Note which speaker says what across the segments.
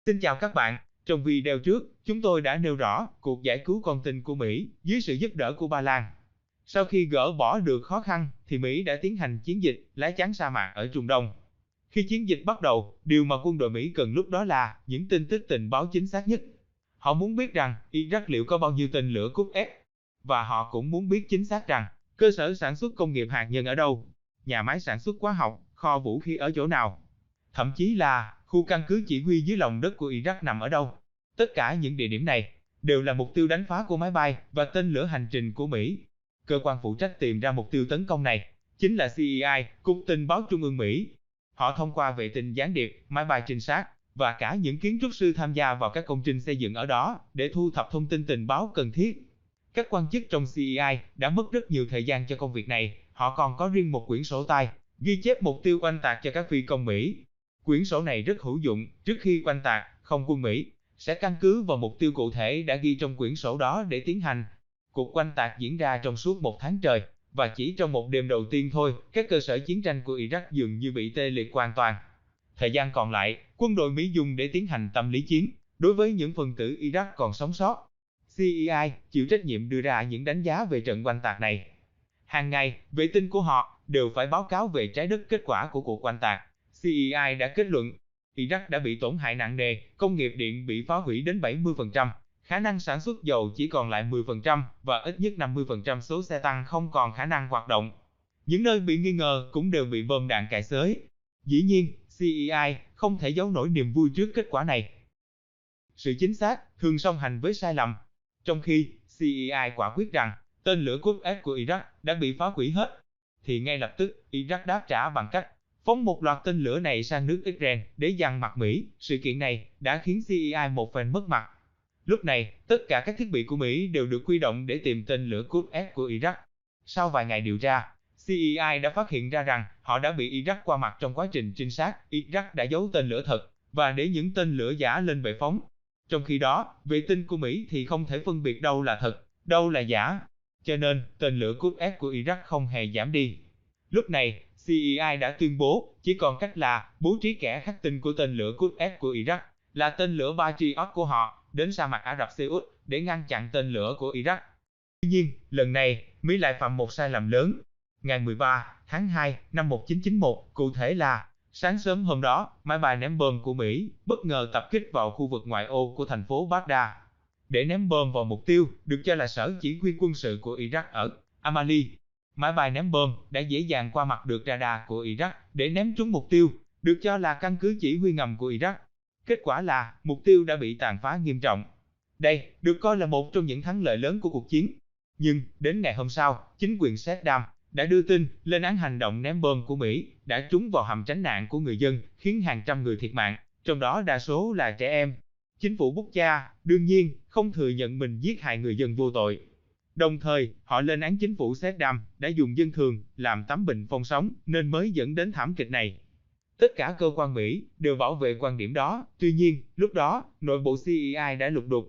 Speaker 1: Xin chào các bạn, trong video trước, chúng tôi đã nêu rõ cuộc giải cứu con tin của Mỹ dưới sự giúp đỡ của Ba Lan. Sau khi gỡ bỏ được khó khăn, thì Mỹ đã tiến hành chiến dịch lá chắn sa mạc ở Trung Đông. Khi chiến dịch bắt đầu, điều mà quân đội Mỹ cần lúc đó là những tin tức tình báo chính xác nhất. Họ muốn biết rằng Iraq liệu có bao nhiêu tên lửa Cúp F, và họ cũng muốn biết chính xác rằng cơ sở sản xuất công nghiệp hạt nhân ở đâu, nhà máy sản xuất hóa học, kho vũ khí ở chỗ nào, thậm chí là khu căn cứ chỉ huy dưới lòng đất của Iraq nằm ở đâu. Tất cả những địa điểm này đều là mục tiêu đánh phá của máy bay và tên lửa hành trình của Mỹ. Cơ quan phụ trách tìm ra mục tiêu tấn công này chính là CIA, Cục Tình báo Trung ương Mỹ. Họ thông qua vệ tinh gián điệp, máy bay trinh sát và cả những kiến trúc sư tham gia vào các công trình xây dựng ở đó để thu thập thông tin tình báo cần thiết. Các quan chức trong CIA đã mất rất nhiều thời gian cho công việc này. Họ còn có riêng một quyển sổ tay ghi chép mục tiêu oanh tạc cho các phi công Mỹ. Quyển sổ này rất hữu dụng. Trước khi oanh tạc, không quân Mỹ sẽ căn cứ vào mục tiêu cụ thể đã ghi trong quyển sổ đó để tiến hành. Cuộc oanh tạc diễn ra trong suốt một tháng trời, và chỉ trong một đêm đầu tiên thôi, các cơ sở chiến tranh của Iraq dường như bị tê liệt hoàn toàn. Thời gian còn lại, quân đội Mỹ dùng để tiến hành tâm lý chiến đối với những phần tử Iraq còn sống sót. CIA chịu trách nhiệm đưa ra những đánh giá về trận oanh tạc này. Hàng ngày, vệ tinh của họ đều phải báo cáo về trái đất kết quả của cuộc oanh tạc. CIA đã kết luận, Iraq đã bị tổn hại nặng nề, công nghiệp điện bị phá hủy đến 70%, khả năng sản xuất dầu chỉ còn lại 10% và ít nhất 50% số xe tăng không còn khả năng hoạt động. Những nơi bị nghi ngờ cũng đều bị bom đạn cày xới. Dĩ nhiên, CIA không thể giấu nổi niềm vui trước kết quả này. Sự chính xác thường song hành với sai lầm. Trong khi CIA quả quyết rằng tên lửa Cúp F của Iraq đã bị phá hủy hết, thì ngay lập tức Iraq đáp trả bằng cách phóng một loạt tên lửa này sang nước Israel để dằn mặt Mỹ. Sự kiện này đã khiến CIA một phen mất mặt. Lúc này, tất cả các thiết bị của Mỹ đều được huy động để tìm tên lửa Cúp F của Iraq. Sau vài ngày điều tra, CIA đã phát hiện ra rằng họ đã bị Iraq qua mặt trong quá trình trinh sát. Iraq đã giấu tên lửa thật và để những tên lửa giả lên bệ phóng. Trong khi đó, vệ tinh của Mỹ thì không thể phân biệt đâu là thật, đâu là giả. Cho nên, tên lửa Cúp F của Iraq không hề giảm đi. Lúc này, CIA đã tuyên bố chỉ còn cách là bố trí kẻ khắc tinh của tên lửa Cúp F của Iraq, là tên lửa Patriot của họ, đến sa mạc Ả Rập Xê Út để ngăn chặn tên lửa của Iraq. Tuy nhiên, lần này, Mỹ lại phạm một sai lầm lớn. Ngày 13 tháng 2 năm 1991, cụ thể là sáng sớm hôm đó, máy bay ném bom của Mỹ bất ngờ tập kích vào khu vực ngoại ô của thành phố Baghdad để ném bom vào mục tiêu được cho là sở chỉ huy quân sự của Iraq ở Amali. Máy bay ném bom đã dễ dàng qua mặt được radar của Iraq để ném trúng mục tiêu được cho là căn cứ chỉ huy ngầm của Iraq. Kết quả là mục tiêu đã bị tàn phá nghiêm trọng. Đây được coi là một trong những thắng lợi lớn của cuộc chiến. Nhưng đến ngày hôm sau, chính quyền Saddam đã đưa tin lên án hành động ném bom của Mỹ đã trúng vào hầm tránh nạn của người dân, khiến hàng trăm người thiệt mạng, trong đó đa số là trẻ em. Chính phủ Bucha đương nhiên không thừa nhận mình giết hại người dân vô tội. Đồng thời, họ lên án chính phủ Saddam đã dùng dân thường làm tấm bình phong sống nên mới dẫn đến thảm kịch này. Tất cả cơ quan Mỹ đều bảo vệ quan điểm đó. Tuy nhiên, lúc đó, nội bộ CIA đã lục đục.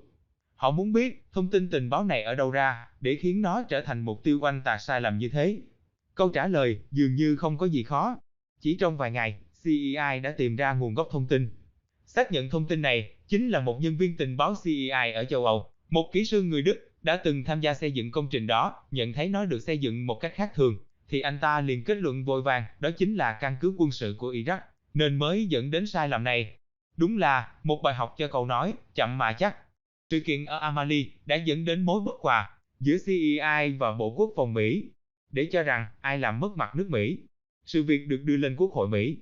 Speaker 1: Họ muốn biết thông tin tình báo này ở đâu ra để khiến nó trở thành mục tiêu oanh tạc sai lầm như thế. Câu trả lời dường như không có gì khó. Chỉ trong vài ngày, CIA đã tìm ra nguồn gốc thông tin. Xác nhận thông tin này chính là một nhân viên tình báo CIA ở châu Âu, một kỹ sư người Đức đã từng tham gia xây dựng công trình đó. Nhận thấy nó được xây dựng một cách khác thường, thì anh ta liền kết luận vội vàng đó chính là căn cứ quân sự của Iraq, nên mới dẫn đến sai lầm này. Đúng là một bài học cho câu nói chậm mà chắc. Sự kiện ở Amali đã dẫn đến mối bất hòa giữa CIA và Bộ Quốc phòng Mỹ, để cho rằng ai làm mất mặt nước Mỹ. Sự việc được đưa lên Quốc hội Mỹ.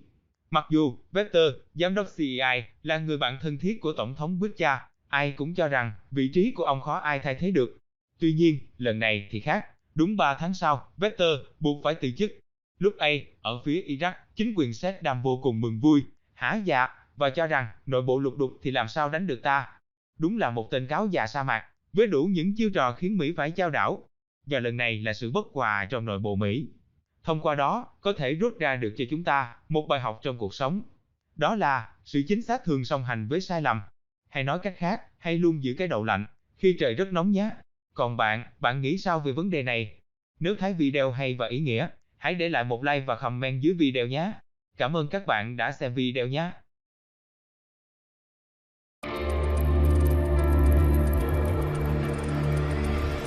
Speaker 1: Mặc dù Vector, giám đốc CIA, là người bạn thân thiết của Tổng thống Bucha, ai cũng cho rằng vị trí của ông khó ai thay thế được. Tuy nhiên, lần này thì khác. Đúng 3 tháng sau, Vector buộc phải từ chức. Lúc ấy, ở phía Iraq, chính quyền Saddam vô cùng mừng vui, hả dạ, và cho rằng nội bộ lục đục thì làm sao đánh được ta. Đúng là một tên cáo già sa mạc, với đủ những chiêu trò khiến Mỹ phải chao đảo. Và lần này là sự bất hòa trong nội bộ Mỹ. Thông qua đó, có thể rút ra được cho chúng ta một bài học trong cuộc sống. Đó là, sự chính xác thường song hành với sai lầm. Hay nói cách khác, hãy luôn giữ cái đầu lạnh khi trời rất nóng nhé. Còn bạn nghĩ sao về vấn đề này? Nếu thấy video hay và ý nghĩa, hãy để lại một like và comment dưới video nhé. Cảm ơn các bạn đã xem video nhé.